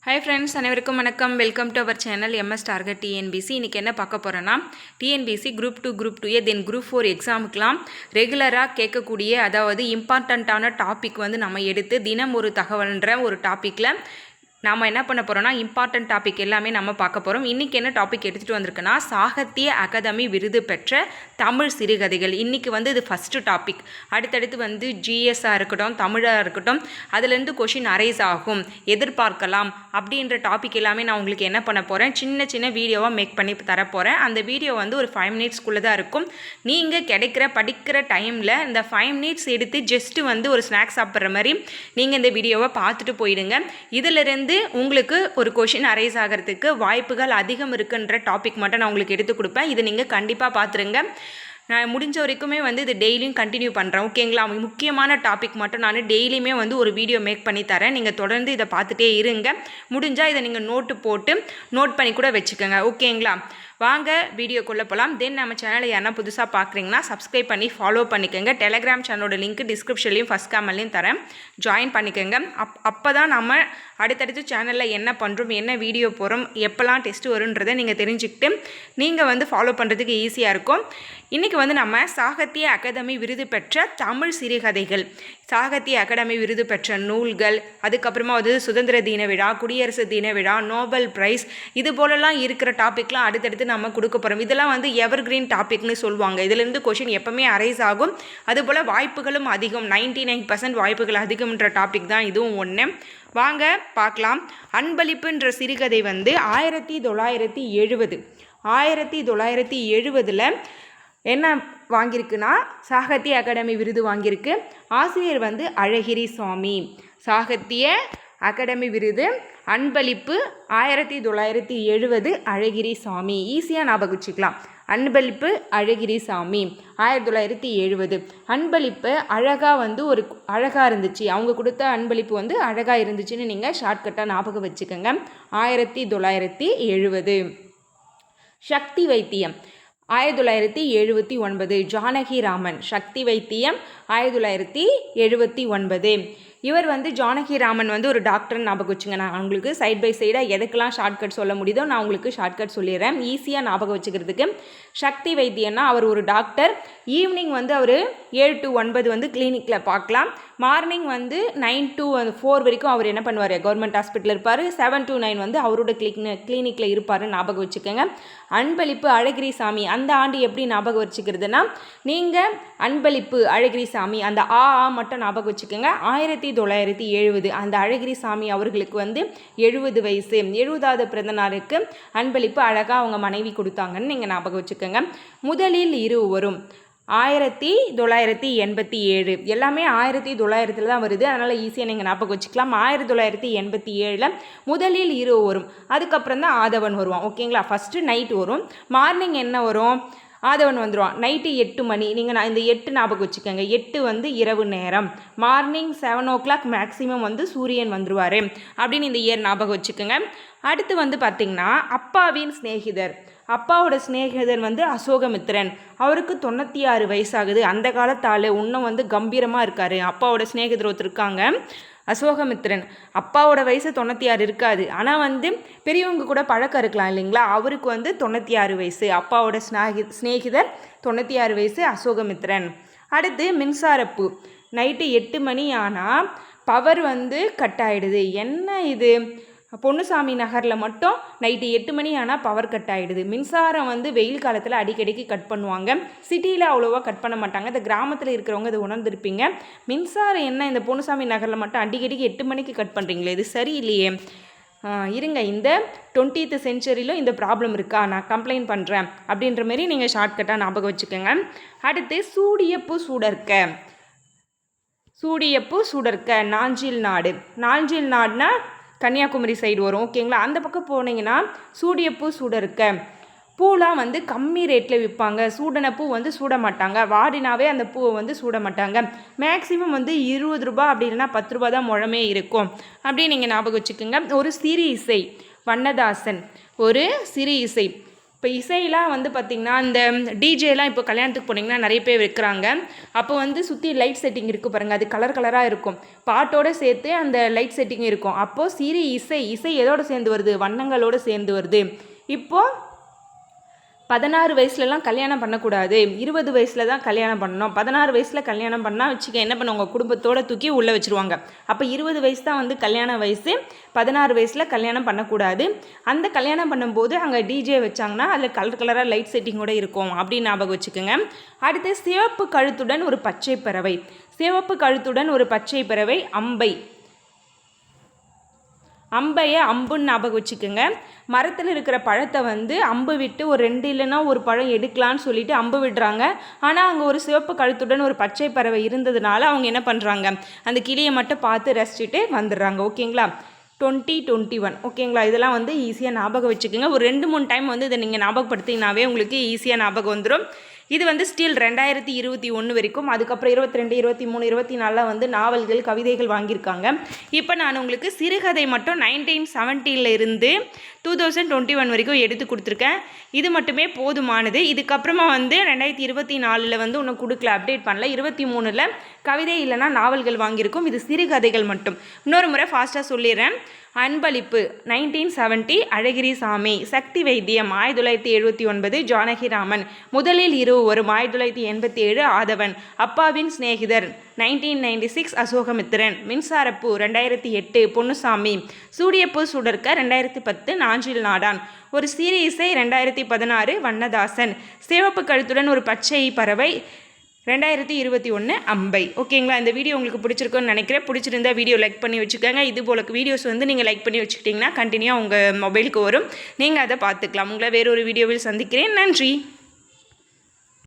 Hi friends, அனைவருக்கும் வணக்கம். Welcome to our channel MS target TNPSC. இன்றைக்கி என்ன பார்க்க போகிறோன்னா, TNPSC group 2 group 2 then group 4 எக்ஸாமுக்கெலாம் ரெகுலராக கேட்கக்கூடிய அதாவது இம்பார்ட்டண்ட்டான டாபிக் நம்ம எடுத்து தினம் ஒரு தகவல்ன்ற ஒரு டாப்பிக்கில் நாம் என்ன பண்ண போகிறோம்னா இம்பார்ட்டன்ட் டாபிக் எல்லாமே நம்ம பார்க்க போகிறோம். இன்றைக்கி என்ன டாபிக் எடுத்துகிட்டு வந்திருக்குன்னா, சாகித்ய அகாதமி விருது பெற்ற தமிழ் சிறுகதைகள். இன்றைக்கி இது ஃபஸ்ட்டு டாபிக். அடுத்தடுத்து ஜிஎஸ்ஸாக இருக்கட்டும், தமிழாக இருக்கட்டும், அதுலேருந்து கொஷின் அரைஸ் ஆகும், எதிர்பார்க்கலாம் அப்படின்ற டாபிக் எல்லாமே நான் உங்களுக்கு என்ன பண்ண போகிறேன், சின்ன சின்ன வீடியோவாக மேக் பண்ணி தரப்போகிறேன். அந்த வீடியோ ஒரு 5 மினிட்ஸ்க்குள்ளே தான் இருக்கும். நீங்கள் படிக்கிற டைமில் இந்த 5 மினிட்ஸ் எடுத்து ஜஸ்ட்டு ஒரு ஸ்நாக்ஸ் சாப்பிட்ற மாதிரி நீங்கள் இந்த வீடியோவை பார்த்துட்டு போயிடுங்க. இதிலிருந்து உங்களுக்கு ஒரு கொஷின் அரைஸ் ஆகிறதுக்கு வாய்ப்புகள் அதிகம் இருக்குன்ற டாபிக் மட்டும் நான் உங்களுக்கு எடுத்து கொடுப்பேன். இதை நீங்கள் கண்டிப்பாக பார்த்துருங்க. நான் முடிஞ்ச வரைக்குமே இது டெய்லியும் கண்டினியூ பண்ணுறேன், ஓகேங்களா? முக்கியமான டாபிக் மட்டும் நான் டெய்லியுமே ஒரு வீடியோ மேக் பண்ணி தரேன். நீங்கள் தொடர்ந்து இதை பார்த்துட்டே இருங்க. முடிஞ்சால் இதை நீங்கள் நோட்டு போட்டு நோட் பண்ணி கூட வச்சுக்கோங்க, ஓகேங்களா? வாங்க வீடியோக்குள்ளே போகலாம். தென் நம்ம சேனலை யாரா புதுசாக பார்க்குறீங்கன்னா சப்ஸ்கிரைப் பண்ணி ஃபாலோ பண்ணிக்கோங்க. டெலகிராம் சேனலோட லிங்க் டிஸ்கிரிப்ஷன்லையும் ஃபஸ்ட் கமெண்ட்லையும் தரேன், ஜாயின் பண்ணிக்கோங்க. அப்போ தான் நம்ம அடுத்தடுத்து சேனலில் என்ன பண்ணுறோம், என்ன வீடியோ போகிறோம், எப்போல்லாம் டெஸ்ட் வருன்றதை நீங்கள் தெரிஞ்சுக்கிட்டு நீங்கள் ஃபாலோ பண்ணுறதுக்கு ஈஸியாக இருக்கும். இன்றைக்கி நம்ம சாகித்ய அகாதமி விருது பெற்ற தமிழ் சிறுகதைகள், சாகித்ய அகாடமி விருது பெற்ற நூல்கள், அதுக்கப்புறமா சுதந்திர தின விழா, குடியரசு தின விழா, நோபல் பிரைஸ், இது போலலாம் இருக்கிற டாப்பிக்லாம் அடுத்தடுத்து நம்ம கொடுக்க போகிறோம். இதெல்லாம் எவர்கிரீன் டாபிக்னு சொல்லுவாங்க. இதிலிருந்து கொஷின் எப்பவுமே அரைஸ் ஆகும். அதுபோல் வாய்ப்புகளும் அதிகம், 99% வாய்ப்புகள் அதிகம்ன்ற டாபிக் தான் இதுவும் ஒன்று. வாங்க பார்க்கலாம். அன்பளிப்புன்ற சிறுகதை 1970 என்ன வாங்கியிருக்குன்னா சாகித்ய அகாடமி விருது வாங்கியிருக்கு. ஆசிரியர் அழகிரி சாமி. சாகித்ய அகாடமி விருது அன்பளிப்பு 1970 அழகிரி சாமி. ஈஸியாக ஞாபகம் வச்சுக்கலாம். அன்பளிப்பு அழகிரி சாமி 1970. அன்பளிப்பு அழகாக ஒரு அழகாக இருந்துச்சு, அவங்க கொடுத்த அன்பளிப்பு அழகாக இருந்துச்சுன்னு நீங்கள் ஷார்ட்கட்டாக ஞாபகம் வச்சுக்கோங்க. 1970. சக்தி வைத்தியம் 1979. ஜானகி ராமன். சக்தி வைத்தியம் 1979. இவர் ஜானகி ராமன் ஒரு டாக்டர் ஞாபகம் வச்சுங்க. நான் உங்களுக்கு சைட் பை சைடாக எதுக்கெல்லாம் ஷார்ட்கட் சொல்ல முடியுதோ நான் உங்களுக்கு ஷார்ட்கட் சொல்லிடுறேன், ஈஸியாக ஞாபகம் வச்சுக்கிறதுக்கு. சக்தி வைத்தியன்னா அவர் ஒரு டாக்டர். ஈவினிங் அவர் 7 to 9 கிளினிக்கில் பார்க்கலாம். மார்னிங் 9 to 4 வரைக்கும் அவர் என்ன பண்ணுவார், கவர்மெண்ட் ஹாஸ்பிட்டலில் இருப்பார். 7 to 9 அவரோட கிளினிக்கில் இருப்பார், ஞாபகம் வச்சுக்கோங்க. அன்பளிப்பு அழகிரி சாமி அந்த ஆண்டு எப்படி ஞாபகம் வச்சுக்கிறதுனா, நீங்கள் அன்பளிப்பு அழகிரி சாமி அந்த ஆ மட்டும் ஞாபகம் வச்சுக்கோங்க. 1970 அந்த அழகிரி சாமி அவர்களுக்கு 70 வயசு. 70வது பிறந்த நாளுக்கு அன்பளிப்பு அழகாக அவங்க மனைவி கொடுத்தாங்கன்னு நீங்கள் ஞாபகம் வச்சுக்கோங்க. முதலில் இருவரும் 1987. எல்லாமே 1900 தான் வருது, அதனால் ஈஸியாக நீங்கள் ஞாபகம் வச்சுக்கலாம். 1987 முதலில் இருவரும். அதுக்கப்புறம் தான் ஆதவன் வருவான், ஓகேங்களா? ஃபஸ்ட்டு நைட் வரும், மார்னிங் என்ன வரும், ஆதவன் வந்துடுவான். நைட்டு 8 மணி. நீங்கள் இந்த 8 ஞாபகம் வச்சுக்கோங்க. 8 இரவு நேரம். மார்னிங் 7 o'clock மேக்ஸிமம் சூரியன் வந்துடுவார் அப்படின்னு இந்த இயர் ஞாபகம் வச்சுக்கோங்க. அடுத்து பார்த்திங்கன்னா அப்பாவின் சிநேகிதர். அப்பாவோட சிநேகிதர் அசோகமித்திரன். அவருக்கு 96 வயசாகுது. அந்த காலத்தால் இன்னும் கம்பீரமாக இருக்கார். அப்பாவோட சிநேகிதர் ஒருத்தர் இருக்காங்க, அசோகமித்திரன். அப்பாவோட வயசு 96 இருக்காது, ஆனால் பெரியவங்க கூட பழக்கம் இருக்கலாம் இல்லைங்களா? அவருக்கு 96 வயசு. அப்பாவோட சிநேகிதர் 96 வயசு அசோகமித்திரன். அடுத்து மின்சாரப்பூ. நைட்டு 8 மணி ஆனால் பவர் கட் ஆகிடுது. என்ன இது, பொன்னுசாமி நகரில் மட்டும் நைட்டு 8 மணி ஆனால் பவர் கட் ஆகிடுது. மின்சாரம் வெயில் காலத்தில் அடிக்கடிக்கு கட் பண்ணுவாங்க, சிட்டியில் அவ்வளோவா கட் பண்ண மாட்டாங்க. இந்த கிராமத்தில் இருக்கிறவங்க இதை உணர்ந்திருப்பீங்க. மின்சாரம் என்ன இந்த பொன்னுசாமி நகரில் மட்டும் அடிக்கடிக்கு 8 மணிக்கு கட் பண்ணுறீங்களே, இது சரியில்லையே. இருங்க, இந்த 20th செஞ்சுரியிலும் இந்த ப்ராப்ளம் இருக்கா, நான் கம்ப்ளைண்ட் பண்ணுறேன் அப்படின்ற மாரி நீங்கள் ஷார்ட்கட்டாக ஞாபகம் வச்சுக்கோங்க. அடுத்து சூடியப்பு சூடர்க்க. சூடியப்பு சுடர்க்க நாஞ்சில் நாடு. நாஞ்சில் நாடுனா கன்னியாகுமரி சைடு வரும், ஓகேங்களா? அந்த பக்கம் போனீங்கன்னா சூடியப்பூ சூடர்க்க. பூலாம் கம்மி ரேட்டில் விற்பாங்க. சூடன பூ சூட மாட்டாங்க, வாடினாவே அந்த பூவை சூட மாட்டாங்க. மேக்ஸிமம் 20 ரூபா அப்படி இல்லைன்னா 10 ரூபா தான் முழமே இருக்கும் அப்படின்னு நீங்கள் ஞாபகம் வச்சுக்கோங்க. ஒரு சிறு இசை. வண்ணதாசன். ஒரு சிறு இசை. இப்போ இசையெலாம் வந்து பார்த்திங்கன்னா இந்த டிஜேலாம் இப்போ கல்யாணத்துக்கு போனீங்கன்னா நிறைய பேர் வைக்கிறாங்க. அப்போ வந்து சுற்றி லைட் செட்டிங் இருக்குது பாருங்கள், அது கலர் கலராக இருக்கும். பாட்டோடு சேர்த்து அந்த லைட் செட்டிங் இருக்கும். அப்போது இசை எதோடு சேர்ந்து வருது? வண்ணங்களோடு சேர்ந்து வருது. இப்போது 16 வயசுலலாம் கல்யாணம் பண்ணக்கூடாது, 20 வயசில் தான் கல்யாணம் பண்ணணும். 16 வயசில் கல்யாணம் பண்ணால் என்ன பண்ணுவாங்க, குடும்பத்தோடு தூக்கி உள்ளே வச்சுருவாங்க. அப்போ 20 வயசு தான் வந்து கல்யாண வயசு, 16 வயசில் கல்யாணம் பண்ணக்கூடாது. அந்த கல்யாணம் பண்ணும்போது அங்கே டிஜே வச்சாங்கன்னா அதில் கலர் கலராக லைட் செட்டிங்கோடு இருக்கும் அப்படின்னு ஞாபகம் வச்சுக்கோங்க. அடுத்து சிவப்பு கழுத்துடன் ஒரு பச்சை பறவை. சிவப்பு கழுத்துடன் ஒரு பச்சை பறவை அம்பை. அம்பையை அம்புன்னு ஞாபகம் வச்சுக்கோங்க. மரத்தில் இருக்கிற பழத்தை வந்து அம்பு விட்டு ஒரு 2 இல்லைன்னா ஒரு பழம் எடுக்கலான்னு சொல்லிட்டு அம்பு விடுறாங்க. ஆனால் அங்கே ஒரு சிவப்பு கழுத்துடன் ஒரு பச்சை பறவை இருந்ததுனால அவங்க என்ன பண்ணுறாங்க, அந்த கிளியை மட்டும் பார்த்து ரசிச்சுட்டு வந்துடுறாங்க. ஓகேங்களா? 2021 ஓகேங்களா? இதெல்லாம் வந்து ஈஸியாக ஞாபகம் வச்சுக்கோங்க. ஒரு 2-3 டைம் வந்து இதை நீங்கள் ஞாபகப்படுத்திங்கனாவே உங்களுக்கு ஈஸியாக ஞாபகம் வந்துடும். இது வந்து ஸ்டில் 2021 வரைக்கும். அதுக்கப்புறம் 22, 23, 24 வந்து நாவல்கள், கவிதைகள் வாங்கியிருக்காங்க. இப்போ நான் உங்களுக்கு சிறுகதை மட்டும் 1970 இருந்து 2021 வரைக்கும் எடுத்து கொடுத்துருக்கேன். இது மட்டுமே போதுமானது. இதுக்கப்புறமா வந்து 2024 வந்து ஒன்றும் கொடுக்கல, அப்டேட் பண்ணல. 23 கவிதை இல்லைனா நாவல்கள் வாங்கியிருக்கும். இது சிறுகதைகள் மட்டும். இன்னொரு முறை ஃபாஸ்ட்டாக சொல்லிடுறேன். அன்பளிப்பு 1970 அழகிரிசாமி. சக்தி வைத்தியம் 1979 ஜானகிராமன். முதலில் இருவரும் 1987 ஆதவன். அப்பாவின் சிநேகிதர் 1996 அசோகமித்திரன். மின்சாரப்பூ 2008 பொன்னுசாமி. சூடியப்பூ சுடர்க்க 2010 நாஞ்சில் நாடான். ஒரு சீரியஸை 2016 வண்ணதாசன். சிவப்பு கழுத்துடன் ஒரு பச்சை பறவை 2021 அம்பை. ஓகேங்களா? இந்த வீடியோ உங்களுக்கு பிடிச்சிருக்குன்னு நினைக்கிறேன். பிடிச்சிருந்தா வீடியோ லைக் பண்ணி வச்சுக்கோங்க. இது போல வீடியோஸ் வந்து நீங்கள் லைக் பண்ணி வச்சுக்கிட்டிங்கன்னா கண்டினியூவாக உங்கள் மொபைலுக்கு வரும். நீங்கள் அதை பார்த்துக்கலாம். உங்களை வேறொரு வீடியோவில் சந்திக்கிறேன். நன்றி.